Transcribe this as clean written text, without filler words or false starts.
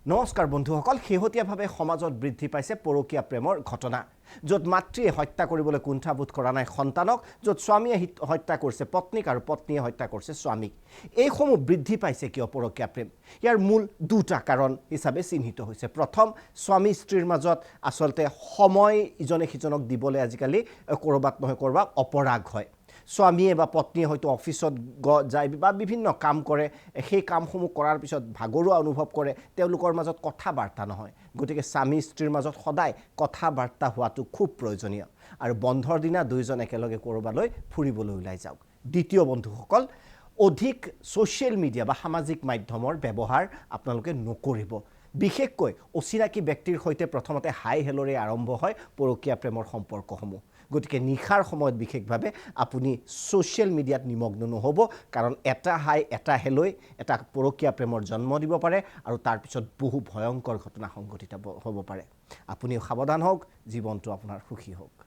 নমস্কাৰ বন্ধুসকল শেহতীয়াভাৱে সমাজত বৃদ্ধি পাইছে পৰকীয়া প্ৰেমৰ ঘটনা য'ত মাতৃয়ে হত্যা কৰিবলৈ কুণ্ঠাবোধ কৰা নাই সন্তানক য'ত স্বামীয়ে হত্যা কৰিছে পত্নীক আৰু পত্নীয়ে হত্যা কৰিছে স্বামীক এইসমূহ বৃদ্ধি পাইছে কিয় পৰকীয়া প্ৰেম ইয়াৰ মূল দুটা কাৰণ হিচাপে চিহ্নিত হৈছে প্ৰথম স্বামী স্ত্ৰীৰ মাজত আসলতে সময় ইজনে সিজনক দিবলৈ আজিকালি কৰবাত নহয় কৰবাত অপৰাগ হয় স্বামীয়ে বা পত্নীয়ে হয়তো অফিসত যায় বা বিভিন্ন কাম কৰে সেই কামসমূহ কৰাৰ পিছত ভাগৰুৱা অনুভৱ কৰে তেওঁলোকৰ মাজত কথা বাৰ্তা নহয় গতিকে স্বামী স্ত্ৰীৰ মাজত সদায় কথা বাৰ্তা হোৱাটো খুব প্ৰয়োজনীয় আৰু বন্ধৰ দিনা দুইজন একেলগে কৰবালৈ ফুৰিবলৈ ওলাই যাওক দ্বিতীয় বন্ধুসকল অধিক সোশ্যাল মিডিয়া বা সামাজিক মাধ্যমৰ ব্যৱহাৰ আপোনালোকে নকৰিব বিশেষকৈ অচিনাকি ব্যক্তিৰ সৈতে প্ৰথমতে হাই হেলৰে আৰম্ভ হয় পৰকীয়া প্ৰেমৰ সম্পৰ্কসমূহ গতিকে নিখাৰ সময়ত বিশেষভাৱে আপুনি সোশ্যাল মিডিয়াত নিমগ্ন নহব কাৰণ এটা হাই এটা হেলৈ এটা পৰকীয়া প্ৰেমৰ জন্ম দিব পাৰে আৰু তাৰ পিছত বহু ভয়ংকৰ ঘটনা সংঘটিত হ'ব পাৰে আপুনি সাৱধান হওক জীৱনটো আপোনাৰ সুখী হওক